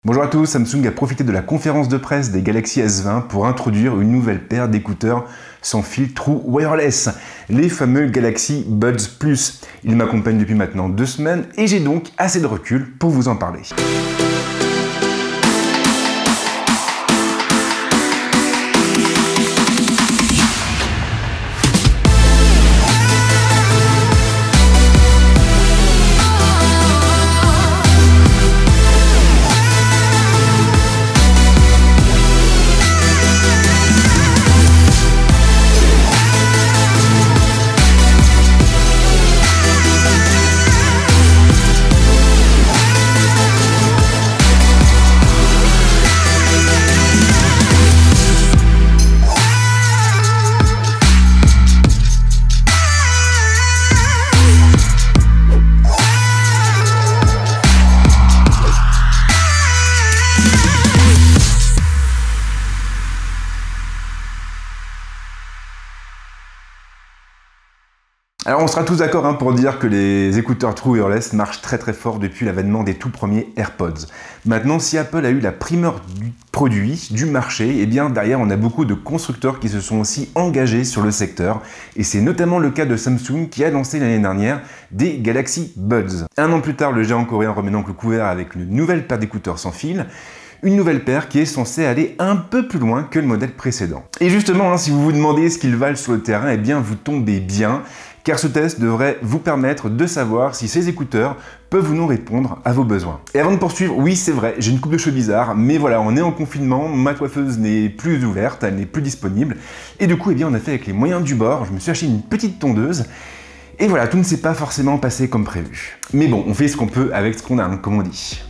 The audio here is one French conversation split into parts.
Bonjour à tous, Samsung a profité de la conférence de presse des Galaxy S20 pour introduire une nouvelle paire d'écouteurs sans fil True Wireless, les fameux Galaxy Buds Plus. Ils m'accompagnent depuis maintenant 2 semaines et j'ai donc assez de recul pour vous en parler. Alors on sera tous d'accord pour dire que les écouteurs True Wireless marchent très fort depuis l'avènement des tout premiers AirPods. Maintenant, si Apple a eu la primeur du produit, du marché, et bien derrière on a beaucoup de constructeurs qui se sont aussi engagés sur le secteur, et c'est notamment le cas de Samsung qui a lancé l'année dernière des Galaxy Buds. 1 an plus tard, le géant coréen remet donc le couvert avec une nouvelle paire d'écouteurs sans fil, une nouvelle paire qui est censée aller un peu plus loin que le modèle précédent. Et justement, si vous vous demandez ce qu'ils valent sur le terrain, eh bien vous tombez bien, car ce test devrait vous permettre de savoir si ces écouteurs peuvent ou non répondre à vos besoins. Et avant de poursuivre, oui c'est vrai, j'ai une coupe de cheveux bizarre, mais voilà, on est en confinement, ma coiffeuse n'est plus ouverte, elle n'est plus disponible, et du coup, eh bien, on a fait avec les moyens du bord, je me suis acheté une petite tondeuse, et voilà, tout ne s'est pas forcément passé comme prévu. Mais bon, on fait ce qu'on peut avec ce qu'on a, comme on dit.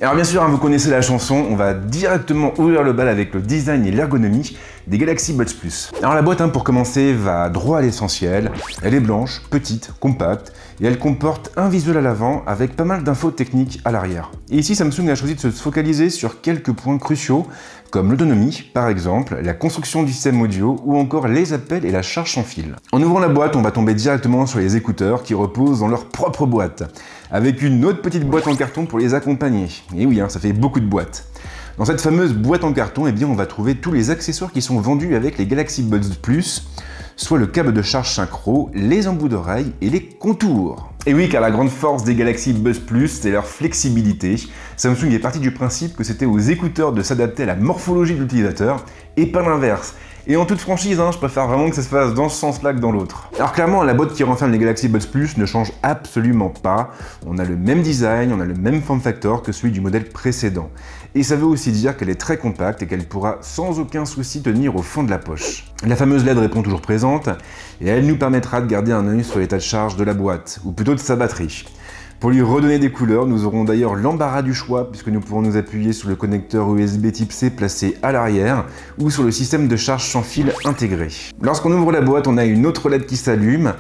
Alors bien sûr, vous connaissez la chanson, on va directement ouvrir le bal avec le design et l'ergonomie des Galaxy Buds Plus. Alors la boîte, pour commencer, va droit à l'essentiel. Elle est blanche, petite, compacte, et elle comporte un visuel à l'avant avec pas mal d'infos techniques à l'arrière. Et ici, Samsung a choisi de se focaliser sur quelques points cruciaux, comme l'autonomie, par exemple, la construction du système audio, ou encore les appels et la charge sans fil. En ouvrant la boîte, on va tomber directement sur les écouteurs qui reposent dans leur propre boîte, avec une autre petite boîte en carton pour les accompagner. Et oui, ça fait beaucoup de boîtes. Dans cette fameuse boîte en carton, eh bien, on va trouver tous les accessoires qui sont vendus avec les Galaxy Buds Plus, soit le câble de charge synchro, les embouts d'oreilles et les contours. Et oui, car la grande force des Galaxy Buds Plus, c'est leur flexibilité. Samsung est parti du principe que c'était aux écouteurs de s'adapter à la morphologie de l'utilisateur et pas l'inverse. Et en toute franchise, je préfère vraiment que ça se fasse dans ce sens-là que dans l'autre. Alors clairement, la boîte qui renferme les Galaxy Buds Plus ne change absolument pas. On a le même design, on a le même form factor que celui du modèle précédent. Et ça veut aussi dire qu'elle est très compacte et qu'elle pourra sans aucun souci tenir au fond de la poche. La fameuse LED répond toujours présente et elle nous permettra de garder un œil sur l'état de charge de la boîte, ou plutôt de sa batterie. Pour lui redonner des couleurs, nous aurons d'ailleurs l'embarras du choix puisque nous pourrons nous appuyer sur le connecteur USB type C placé à l'arrière ou sur le système de charge sans fil intégré. Lorsqu'on ouvre la boîte, on a une autre LED qui s'allume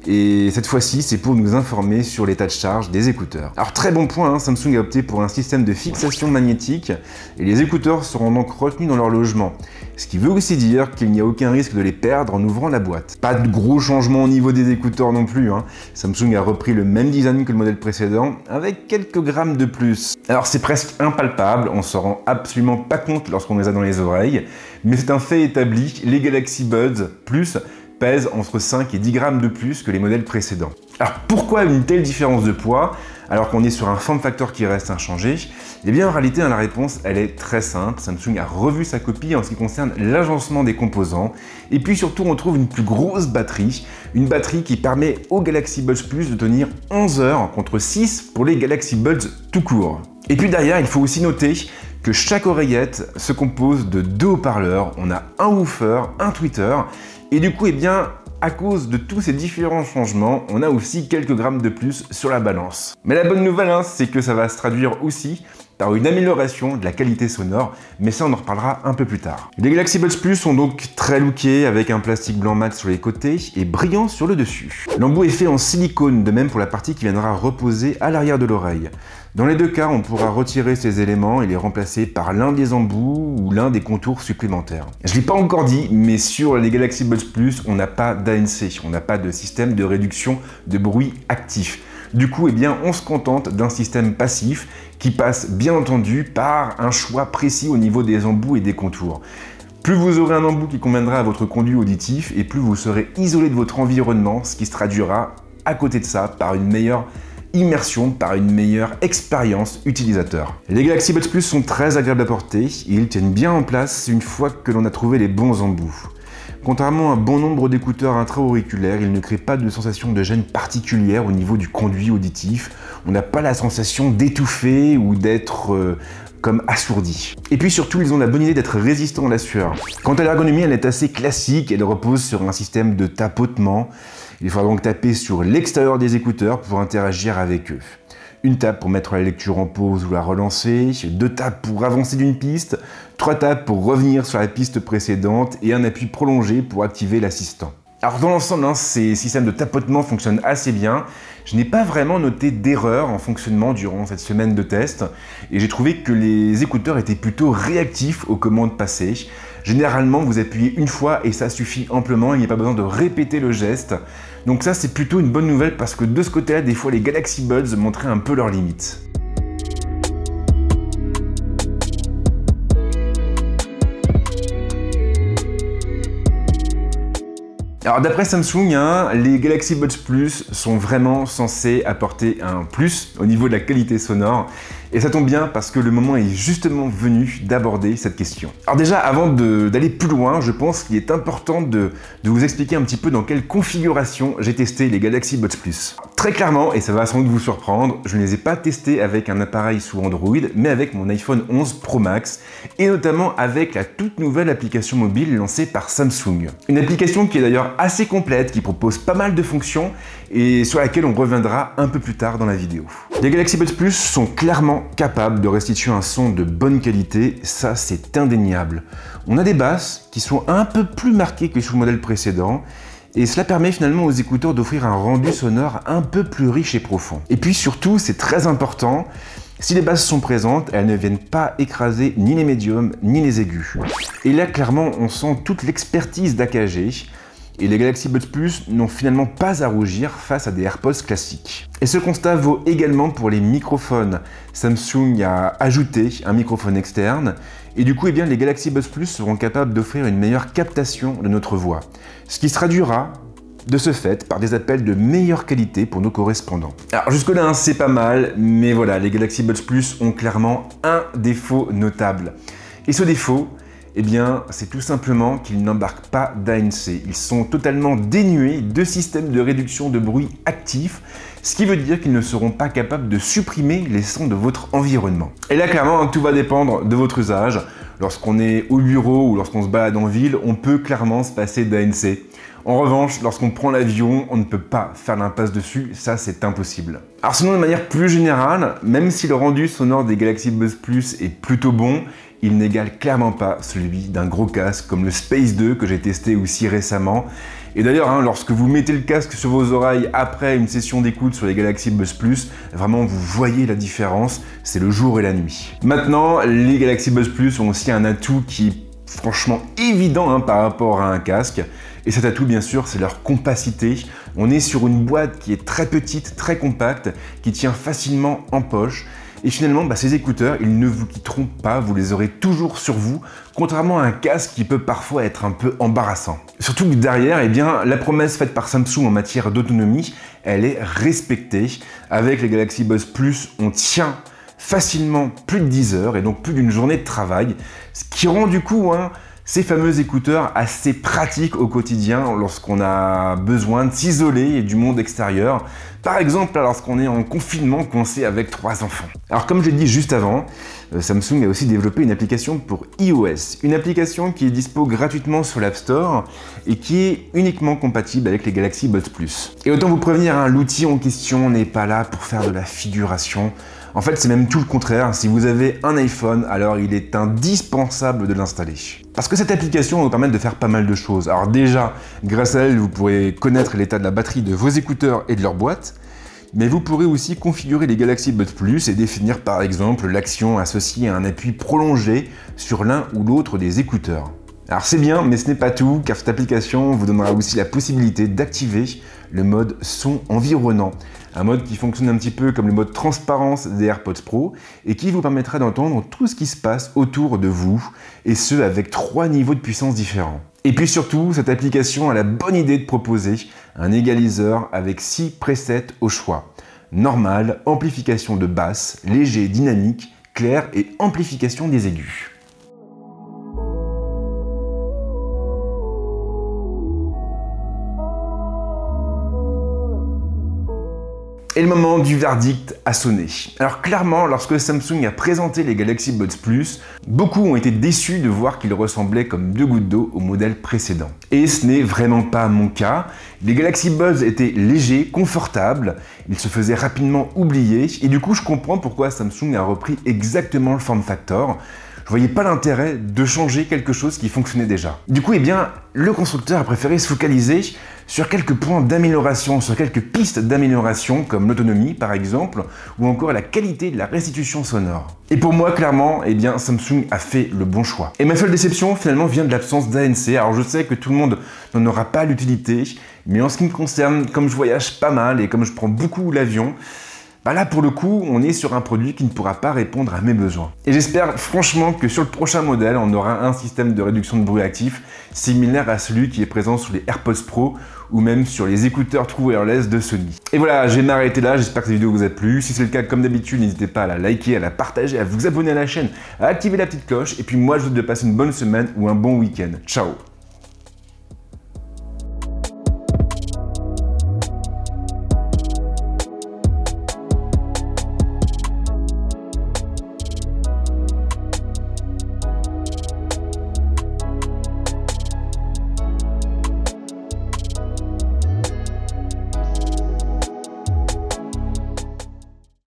et cette fois-ci, c'est pour nous informer sur l'état de charge des écouteurs. Alors très bon point, Samsung a opté pour un système de fixation magnétique et les écouteurs seront donc retenus dans leur logement. Ce qui veut aussi dire qu'il n'y a aucun risque de les perdre en ouvrant la boîte. Pas de gros changements au niveau des écouteurs non plus. Samsung a repris le même design que le modèle précédent avec quelques grammes de plus. Alors c'est presque impalpable, on s'en rend absolument pas compte lorsqu'on les a dans les oreilles, mais c'est un fait établi, les Galaxy Buds Plus pèsent entre 5 et 10 grammes de plus que les modèles précédents. Alors pourquoi une telle différence de poids alors qu'on est sur un form factor qui reste inchangé? Eh bien en réalité, la réponse elle est très simple. Samsung a revu sa copie en ce qui concerne l'agencement des composants et puis surtout on trouve une plus grosse batterie, une batterie qui permet aux Galaxy Buds Plus de tenir 11 heures contre 6 pour les Galaxy Buds tout court. Et puis derrière, il faut aussi noter que chaque oreillette se compose de 2 haut-parleurs. On a un woofer, un tweeter, et du coup, à cause de tous ces différents changements, on a aussi quelques grammes de plus sur la balance. Mais la bonne nouvelle, c'est que ça va se traduire aussi par une amélioration de la qualité sonore, mais ça on en reparlera un peu plus tard. Les Galaxy Buds Plus sont donc très lookés avec un plastique blanc mat sur les côtés et brillant sur le dessus. L'embout est fait en silicone, de même pour la partie qui viendra reposer à l'arrière de l'oreille. Dans les deux cas, on pourra retirer ces éléments et les remplacer par l'un des embouts ou l'un des contours supplémentaires. Je ne l'ai pas encore dit, mais sur les Galaxy Buds Plus, on n'a pas d'ANC, on n'a pas de système de réduction de bruit actif. Du coup, eh bien, on se contente d'un système passif qui passe bien entendu par un choix précis au niveau des embouts et des contours. Plus vous aurez un embout qui conviendra à votre conduit auditif et plus vous serez isolé de votre environnement, ce qui se traduira à côté de ça par une meilleure immersion, par une meilleure expérience utilisateur. Les Galaxy Buds Plus sont très agréables à porter et ils tiennent bien en place une fois que l'on a trouvé les bons embouts. Contrairement à un bon nombre d'écouteurs intra-auriculaires, ils ne créent pas de sensation de gêne particulière au niveau du conduit auditif. On n'a pas la sensation d'étouffer ou d'être comme assourdi. Et puis surtout, ils ont la bonne idée d'être résistants à la sueur. Quant à l'ergonomie, elle est assez classique, elle repose sur un système de tapotement. Il faudra donc taper sur l'extérieur des écouteurs pour interagir avec eux. Une tape pour mettre la lecture en pause ou la relancer, 2 tapes pour avancer d'une piste, 3 tapes pour revenir sur la piste précédente et un appui prolongé pour activer l'assistant. Alors dans l'ensemble, ces systèmes de tapotement fonctionnent assez bien. Je n'ai pas vraiment noté d'erreur en fonctionnement durant cette semaine de test et j'ai trouvé que les écouteurs étaient plutôt réactifs aux commandes passées. Généralement, vous appuyez une fois et ça suffit amplement, il n'y a pas besoin de répéter le geste. Donc ça, c'est plutôt une bonne nouvelle parce que de ce côté-là, des fois, les Galaxy Buds montraient un peu leurs limites. Alors d'après Samsung, les Galaxy Buds Plus sont vraiment censés apporter un plus au niveau de la qualité sonore. Et ça tombe bien parce que le moment est justement venu d'aborder cette question. Alors déjà, avant d'aller plus loin, je pense qu'il est important de vous expliquer un petit peu dans quelle configuration j'ai testé les Galaxy Buds Plus. Très clairement, et ça va sans doute vous surprendre, je ne les ai pas testés avec un appareil sous Android, mais avec mon iPhone 11 Pro Max, et notamment avec la toute nouvelle application mobile lancée par Samsung. Une application qui est d'ailleurs assez complète, qui propose pas mal de fonctions, et sur laquelle on reviendra un peu plus tard dans la vidéo. Les Galaxy Buds Plus sont clairement capables de restituer un son de bonne qualité, ça c'est indéniable. On a des basses qui sont un peu plus marquées que sur le modèle précédent, et cela permet finalement aux écouteurs d'offrir un rendu sonore un peu plus riche et profond. Et puis surtout, c'est très important, si les basses sont présentes, elles ne viennent pas écraser ni les médiums ni les aigus. Et là clairement, on sent toute l'expertise d'AKG, et les Galaxy Buds Plus n'ont finalement pas à rougir face à des AirPods classiques. Et ce constat vaut également pour les microphones. Samsung a ajouté un microphone externe, et du coup, les Galaxy Buds Plus seront capables d'offrir une meilleure captation de notre voix, ce qui se traduira de ce fait par des appels de meilleure qualité pour nos correspondants. Alors jusque-là, c'est pas mal, mais voilà, les Galaxy Buds Plus ont clairement un défaut notable. Et ce défaut, c'est tout simplement qu'ils n'embarquent pas d'ANC. Ils sont totalement dénués de système de réduction de bruit actif, ce qui veut dire qu'ils ne seront pas capables de supprimer les sons de votre environnement. Et là, clairement, tout va dépendre de votre usage. Lorsqu'on est au bureau ou lorsqu'on se balade en ville, on peut clairement se passer d'ANC. En revanche, lorsqu'on prend l'avion, on ne peut pas faire l'impasse dessus, ça c'est impossible. Alors sinon, de manière plus générale, même si le rendu sonore des Galaxy Buds Plus est plutôt bon, il n'égale clairement pas celui d'un gros casque comme le Space 2 que j'ai testé aussi récemment. Et d'ailleurs, lorsque vous mettez le casque sur vos oreilles après une session d'écoute sur les Galaxy Buds Plus, vraiment vous voyez la différence, c'est le jour et la nuit. Maintenant, les Galaxy Buds Plus ont aussi un atout qui est franchement évident par rapport à un casque. Et cet atout, bien sûr, c'est leur compacité. On est sur une boîte qui est très petite, très compacte, qui tient facilement en poche. Et finalement, ces écouteurs, ils ne vous quitteront pas, vous les aurez toujours sur vous, contrairement à un casque qui peut parfois être un peu embarrassant. Surtout que derrière, la promesse faite par Samsung en matière d'autonomie, elle est respectée. Avec les Galaxy Buds Plus, on tient facilement plus de 10 heures et donc plus d'une journée de travail, ce qui rend du coup ces fameux écouteurs assez pratiques au quotidien lorsqu'on a besoin de s'isoler du monde extérieur. Par exemple, lorsqu'on est en confinement coincé avec 3 enfants. Alors comme je l'ai dit juste avant, Samsung a aussi développé une application pour iOS. Une application qui est dispo gratuitement sur l'App Store et qui est uniquement compatible avec les Galaxy Buds Plus. Et autant vous prévenir, l'outil en question n'est pas là pour faire de la figuration. En fait, c'est même tout le contraire. Si vous avez un iPhone, alors il est indispensable de l'installer. Parce que cette application va vous permettre de faire pas mal de choses. Alors déjà, grâce à elle, vous pourrez connaître l'état de la batterie de vos écouteurs et de leur boîte, mais vous pourrez aussi configurer les Galaxy Buds Plus et définir par exemple l'action associée à un appui prolongé sur l'un ou l'autre des écouteurs. Alors c'est bien, mais ce n'est pas tout, car cette application vous donnera aussi la possibilité d'activer le mode son environnant. Un mode qui fonctionne un petit peu comme le mode transparence des AirPods Pro et qui vous permettra d'entendre tout ce qui se passe autour de vous, et ce avec 3 niveaux de puissance différents. Et puis surtout, cette application a la bonne idée de proposer un égaliseur avec 6 presets au choix. Normal, amplification de basse, léger, dynamique, clair et amplification des aigus. Et le moment du verdict a sonné. Alors clairement, lorsque Samsung a présenté les Galaxy Buds Plus, beaucoup ont été déçus de voir qu'ils ressemblaient comme 2 gouttes d'eau au modèle précédent. Et ce n'est vraiment pas mon cas. Les Galaxy Buds étaient légers, confortables, ils se faisaient rapidement oublier, et du coup je comprends pourquoi Samsung a repris exactement le form factor. Je voyais pas l'intérêt de changer quelque chose qui fonctionnait déjà. Du coup, eh bien, le constructeur a préféré se focaliser sur quelques points d'amélioration, sur quelques pistes d'amélioration, comme l'autonomie par exemple, ou encore la qualité de la restitution sonore. Et pour moi, clairement, eh bien, Samsung a fait le bon choix. Et ma seule déception, finalement, vient de l'absence d'ANC. Alors je sais que tout le monde n'en aura pas l'utilité, mais en ce qui me concerne, comme je voyage pas mal et comme je prends beaucoup l'avion, bah là, pour le coup, on est sur un produit qui ne pourra pas répondre à mes besoins. Et j'espère franchement que sur le prochain modèle, on aura un système de réduction de bruit actif similaire à celui qui est présent sur les AirPods Pro ou même sur les écouteurs True Wireless de Sony. Et voilà, je vais m'arrêter là, j'espère que cette vidéo vous a plu. Si c'est le cas, comme d'habitude, n'hésitez pas à la liker, à la partager, à vous abonner à la chaîne, à activer la petite cloche. Et puis moi, je vous souhaite de passer une bonne semaine ou un bon week-end. Ciao!